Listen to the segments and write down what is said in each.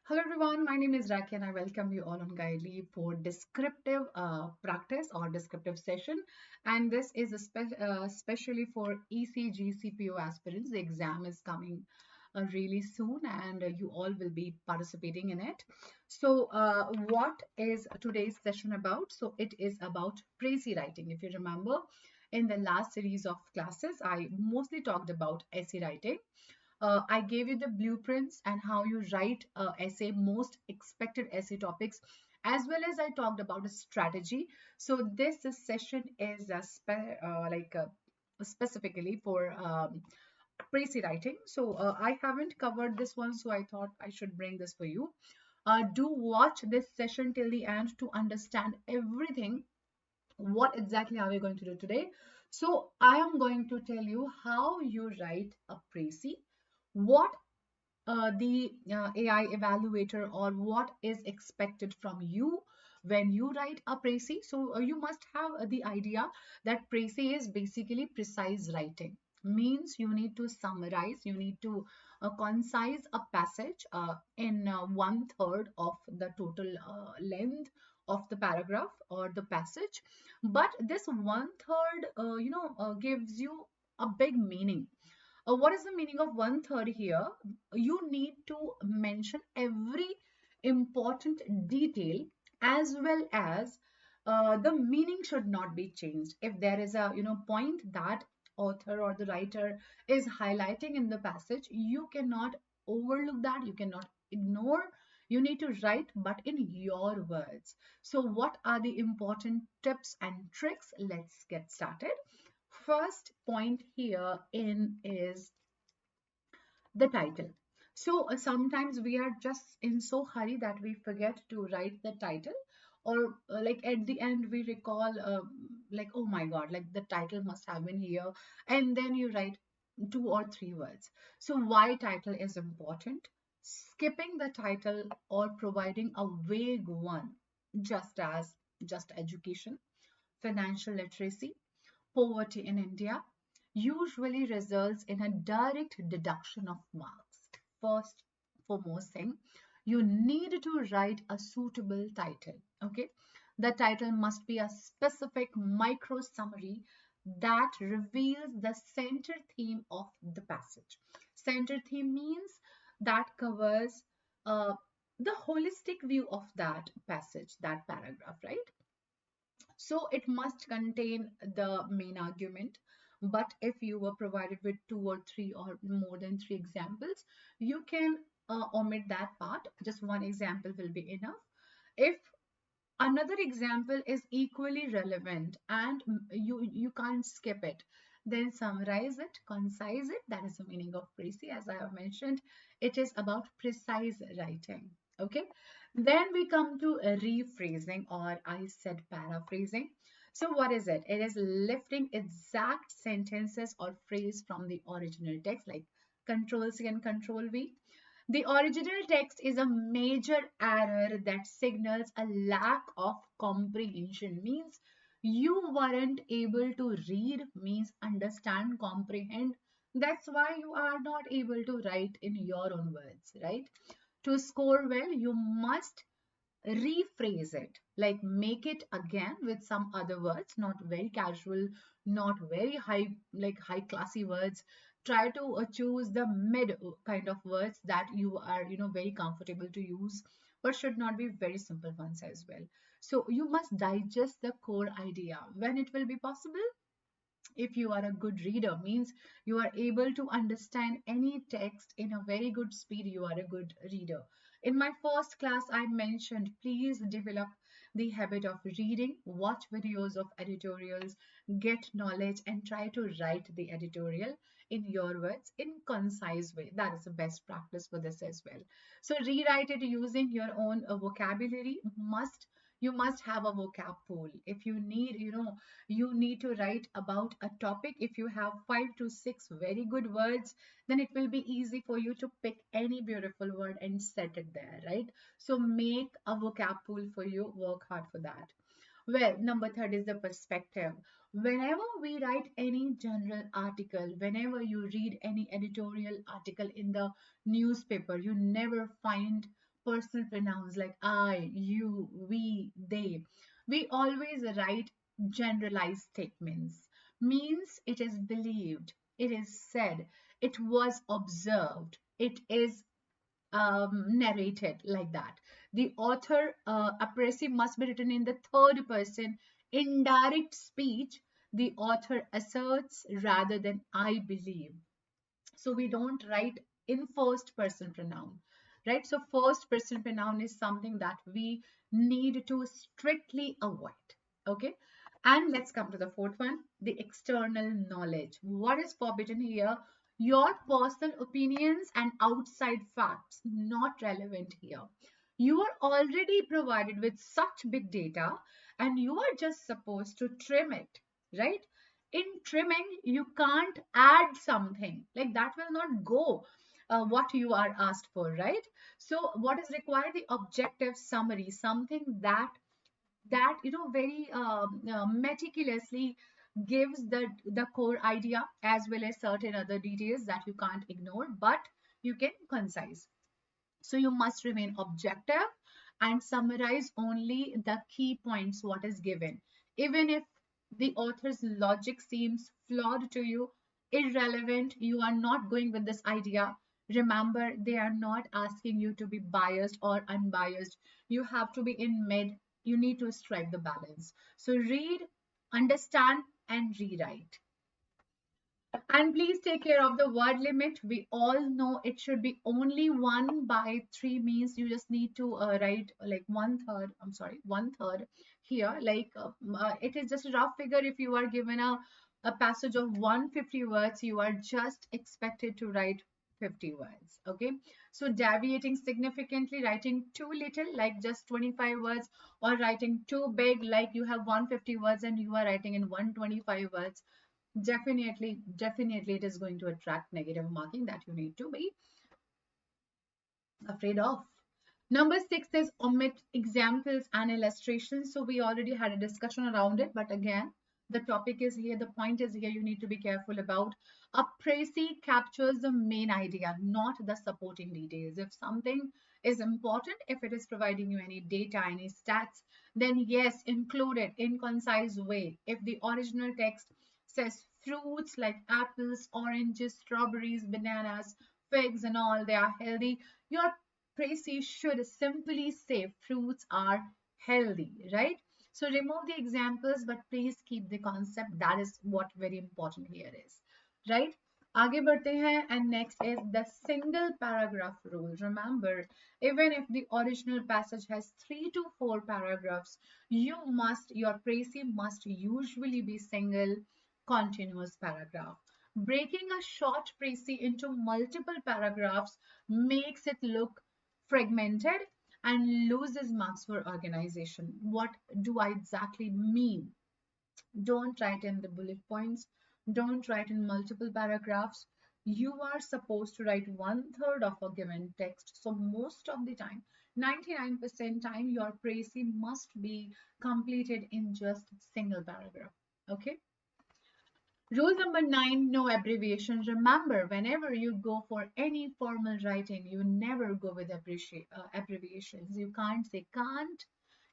Hello everyone, my name is Rakhi and I welcome you all on Guidely for descriptive practice or descriptive session. And this is especially for ECGC aspirants. The exam is coming really soon and you all will be participating in it. So what is today's session about? So it is about Precis writing. If you remember, in the last series of classes, I mostly talked about essay writing. I gave you the blueprints and how you write essay, most expected essay topics, as well as I talked about a strategy. So this session is specifically for Precis writing. So I haven't covered this one, so I thought I should bring this for you. Do watch this session till the end to understand everything. What exactly are we going to do today? So I am going to tell you how you write a Precis, what the AI evaluator or what is expected from you when you write a Precis. So you must have the idea that Precis is basically precise writing. Means you need to summarize, you need to concise a passage in 1/3 of the total length of the paragraph or the passage. But this 1/3, gives you a big meaning. What is the meaning of 1/3 here? You need to mention every important detail as well as the meaning should not be changed. If there is a point that author or the writer is highlighting in the passage, you cannot overlook that, you cannot ignore. You need to write, but in your words. So what are the important tips and tricks? Let's get started. First point here in is the title. So sometimes we are just in so hurry that we forget to write the title, or like at the end we recall like, oh my god, like the title must have been here, and then you write 2 or 3 words. So why title is important? Skipping the title or providing a vague one, just education, financial literacy, poverty in India, usually results in a direct deduction of marks. First, foremost thing, you need to write a suitable title. Okay, the title must be a specific micro summary that reveals the center theme of the passage. Center theme means that covers uh, the holistic view of that passage, that paragraph, right? So it must contain the main argument. But if you were provided with 2 or 3 or more than 3 examples, you can omit that part. Just one example will be enough. If another example is equally relevant and you can't skip it, then summarize it, concise it. That is the meaning of Precis. As I have mentioned, it is about precise writing. Okay, then we come to rephrasing, or I said paraphrasing. So what is it? It is lifting exact sentences or phrase from the original text, like Control C and Control V. The original text is a major error that signals a lack of comprehension. Means you weren't able to read, means understand, comprehend. That's why you are not able to write in your own words, right? To score well, you must rephrase it, like make it again with some other words, not very casual, not very high, like high classy words. Try to choose the mid kind of words that you are very comfortable to use, but should not be very simple ones as well. So you must digest the core idea. When it will be possible? If you are a good reader, means you are able to understand any text in a very good speed, you are a good reader. In my first class I mentioned, please develop the habit of reading, watch videos of editorials, get knowledge, and try to write the editorial in your words in concise way. That is the best practice for this as well. So rewrite it using your own vocabulary. You must have a vocab pool. If you need, you need to write about a topic. If you have 5 to 6 very good words, then it will be easy for you to pick any beautiful word and set it there, right? So make a vocab pool for you, work hard for that. Well, number third is the perspective. Whenever we write any general article, whenever you read any editorial article in the newspaper, you never find personal pronouns like I, you, we, they. We always write generalized statements. Means it is believed, it is said, it was observed, it is narrated like that. The author appraisal must be written in the third person. Indirect speech, the author asserts rather than I believe. So we don't write in first person pronoun, right? So first person pronoun is something that we need to strictly avoid. Okay, and let's come to the fourth one, the external knowledge. What is forbidden here? Your personal opinions and outside facts not relevant here. You are already provided with such big data and you are just supposed to trim it, right? In trimming, you can't add something like that will not go what you are asked for, right? So what is required? The objective summary, something that very meticulously gives the core idea as well as certain other details that you can't ignore, but you can concise. So you must remain objective and summarize only the key points what is given. Even if the author's logic seems flawed to you, irrelevant, you are not going with this idea. Remember, they are not asking you to be biased or unbiased. You have to be in mid. You need to strike the balance. So read, understand, and rewrite. And please take care of the word limit. We all know it should be only 1/3 means you just need to write like one third here. Like it is just a rough figure. If you are given a passage of 150 words, you are just expected to write 50 words. Okay. So deviating significantly, writing too little, like just 25 words, or writing too big, like you have 150 words and you are writing in 125 words, definitely it is going to attract negative marking that you need to be afraid of. Number 6 is omit examples and illustrations. So we already had a discussion around it, but again, the topic is here, the point is here, you need to be careful about. A précis captures the main idea, not the supporting details. If something is important, if it is providing you any data, any stats, then yes, include it in concise way. If the original text says fruits like apples, oranges, strawberries, bananas, figs and all, they are healthy, your Precis should simply say fruits are healthy, right? So remove the examples, but please keep the concept. That is what very important here is, right? आगे बढ़ते हैं, and next is the single paragraph rule. Remember, even if the original passage has 3 to 4 paragraphs, your précis must usually be single continuous paragraph. Breaking a short précis into multiple paragraphs makes it look fragmented and loses marks for organization. What do I exactly mean? Don't write in the bullet points. Don't write in multiple paragraphs. You are supposed to write 1/3 of a given text. So most of the time, 99% time, your précis must be completed in just single paragraph. Okay. Rule number 9, no abbreviation. Remember, whenever you go for any formal writing, you never go with abbreviations. You can't say can't.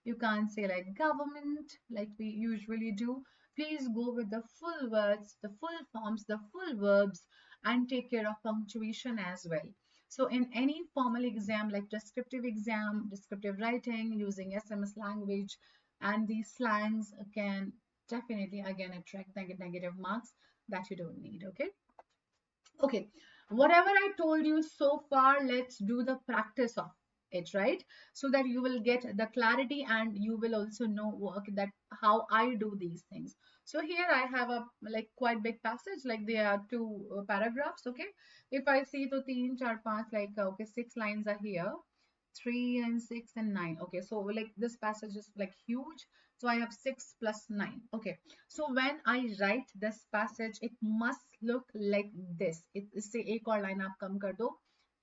You can't say like government, like we usually do. Please go with the full words, the full forms, the full verbs, and take care of punctuation as well. So in any formal exam, like descriptive exam, descriptive writing, using SMS language, and these slangs can definitely again attract negative marks that you don't need. Okay, whatever I told you so far, let's do the practice of it, right? So that you will get the clarity and you will also know that how I do these things. So here I have a like quite big passage, like there are 2 paragraphs. Okay, if I see to 3, 4, 5, like okay, 6 lines are here, 3 and 6 and 9. Okay, so like this passage is like huge, so I have 6 plus 9. Okay, so when I write this passage, it must look like this. इससे एक और line आप कम कर दो,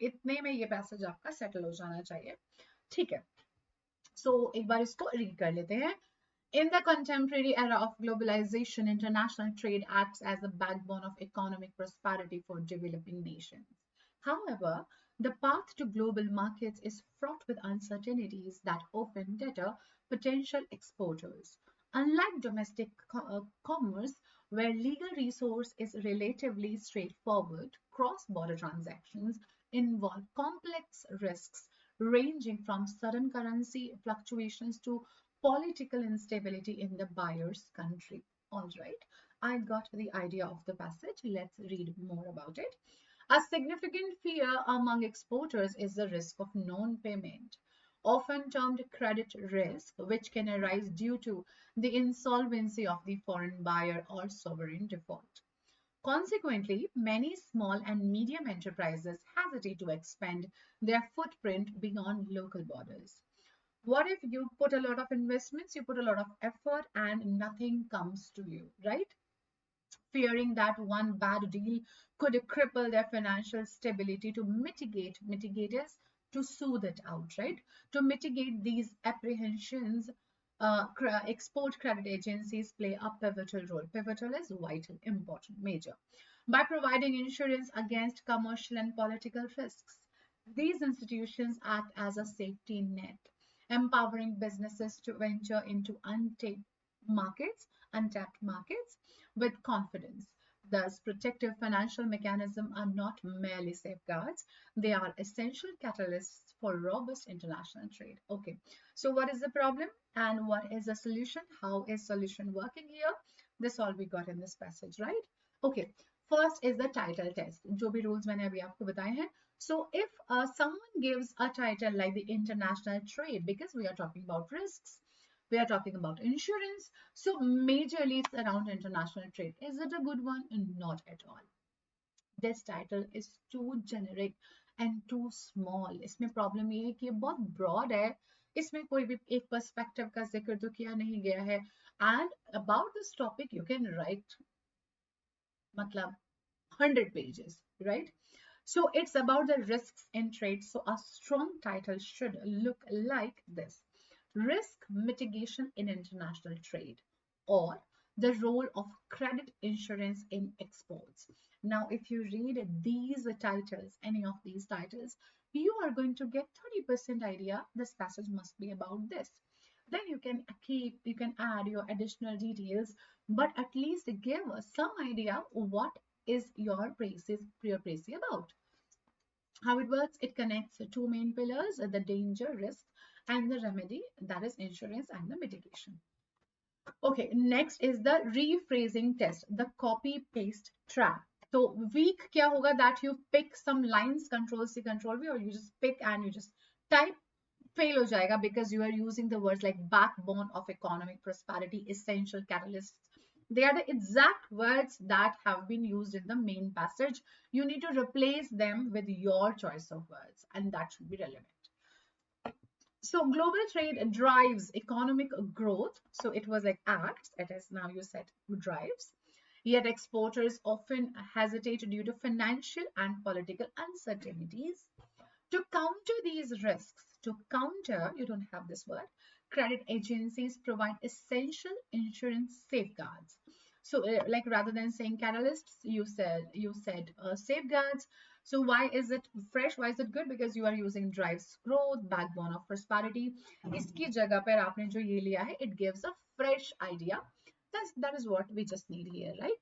इतने में ये passage आपका सेटल हो जाना चाहिए. ठीक है, so एक बार इसको रीड कर लेते हैं. In the contemporary era of globalization, international trade acts as the backbone of economic prosperity for developing nations. However, the path to global markets is fraught with uncertainties that often deter potential exporters. Unlike domestic commerce, where legal resource is relatively straightforward, cross-border transactions involve complex risks ranging from sudden currency fluctuations to political instability in the buyer's country. All right, I got the idea of the passage. Let's read more about it. A significant fear among exporters is the risk of non-payment, often termed credit risk, which can arise due to the insolvency of the foreign buyer or sovereign default. Consequently, many small and medium enterprises hesitate to expand their footprint beyond local borders. What if you put a lot of investments, you put a lot of effort, and nothing comes to you, right? Fearing that one bad deal could cripple their financial stability. To mitigate is to soothe it out, right? To mitigate these apprehensions, export credit agencies play a pivotal role. Pivotal is vital, important, major. By providing insurance against commercial and political risks, these institutions act as a safety net, empowering businesses to venture into untapped markets with confidence. Thus, protective financial mechanisms are not merely safeguards, they are essential catalysts for robust international trade. Okay, so what is the problem and what is the solution? How is solution working here? This all we got in this passage, right? Okay, first is the title test. जो भी rules मैंने अभी आपको बताए हैं. So if someone gives a title like the international trade, because we are talking about risks, we are talking about insurance, so majorly it's around international trade. Is it a good one? Not at all. This title is too generic and too small. इसमें problem ये है कि ये बहुत broad है. इसमें कोई भी एक perspective का जिक्र तो किया नहीं गया है. And about this topic you can write मतलब 100 pages, right? So it's about the risks in trade. So a strong title should look like this: Risk Mitigation in International Trade, or the role of credit insurance in exports. Now, if you read these titles, any of these titles, you are going to get 30% idea this passage must be about this. Then you can add your additional details, but at least give us some idea what is your Precis about. How it works, it connects two main pillars: the danger, risk, and the remedy, that is insurance and the mitigation. Okay, next is the rephrasing test, the copy paste trap. So weak क्या होगा, that you pick some lines, control C control V, or you just pick and you just type. Fail हो जाएगा because you are using the words like backbone of economic prosperity, essential catalysts. They are the exact words that have been used in the main passage. You need to replace them with your choice of words, and that should be relevant. So global trade drives economic growth. So it was like acts, it is now you said drives. Yet exporters often hesitate due to financial and political uncertainties. To counter these risks, you don't have this word, credit agencies provide essential insurance safeguards. So like rather than saying catalysts, you said safeguards. So why is it fresh? Why is it good? Because you are using drives growth, backbone of prosperity. इसकी जगह पर आपने जो ये लिया है, it gives a fresh idea. That is what we just need here, right?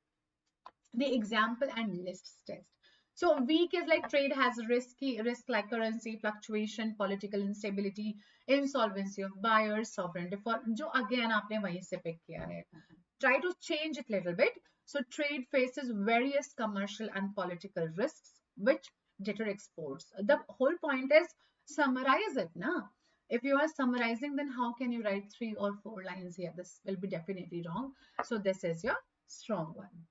The example and lists test. So weak is like trade has risk like currency fluctuation, political instability, insolvency of buyers, sovereign default. जो again आपने वहीं से pick किया है. Try to change it a little bit. So trade faces various commercial and political risks which deter exports. The whole point is summarize it, na? If you are summarizing, then how can you write 3 or 4 lines here? This will be definitely wrong. So this is your strong one.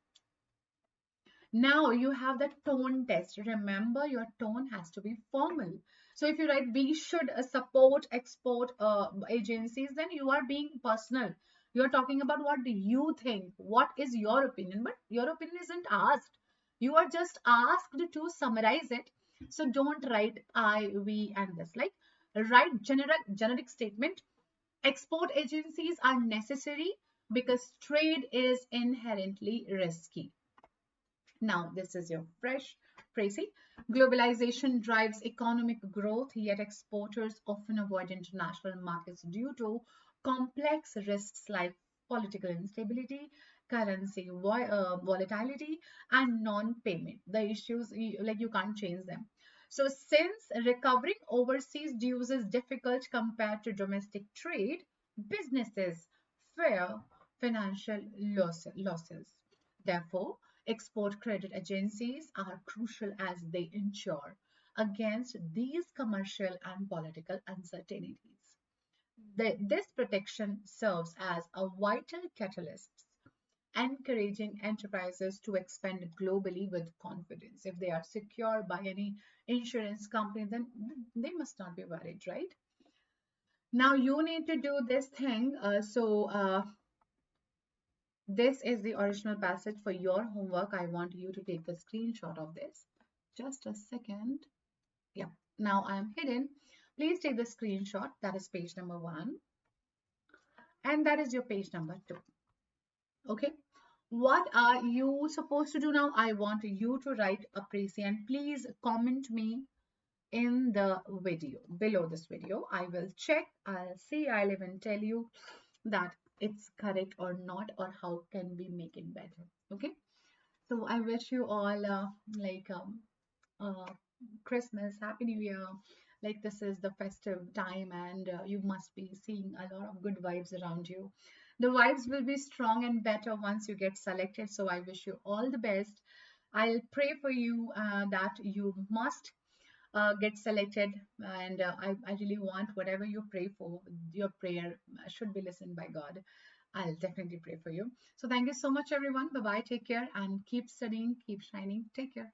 Now you have the tone test. Remember, your tone has to be formal. So if you write we should support export agencies, then you are being personal. You are talking about what do you think, what is your opinion, but your opinion isn't asked. You are just asked to summarize it. So don't write I, we, and this. Like write generic statement. Export agencies are necessary because trade is inherently risky. Now, this is your fresh Precis. Globalization drives economic growth, yet exporters often avoid international markets due to complex risks like political instability, currency volatility, and non-payment. The issues, like you can't change them. So since recovering overseas dues is difficult compared to domestic trade, businesses fear financial losses. Therefore, export credit agencies are crucial as they ensure against these commercial and political uncertainties. This protection serves as a vital catalyst, encouraging enterprises to expand globally with confidence. If they are secure by any insurance company, then they must not be worried, right? Now you need to do this thing. This is the original passage for your homework. I want you to take a screenshot of this. Just a second. Yeah, now I am hidden. Please take the screenshot. That is page number 1. And that is your page number 2. Okay. What are you supposed to do now? I want you to write a précis and please comment me in the video, below this video. I will check, I'll see, I'll even tell you that it's correct or not, or how can we make it better. Okay. So I wish you all Christmas, Happy New Year. Like this is the festive time and you must be seeing a lot of good vibes around you. The vibes will be strong and better once you get selected. So I wish you all the best. I'll pray for you that you must get selected, and I really want whatever you pray for, your prayer should be listened by God. I'll definitely pray for you. So thank you so much, everyone. Bye bye. Take care and keep studying, keep shining. Take care.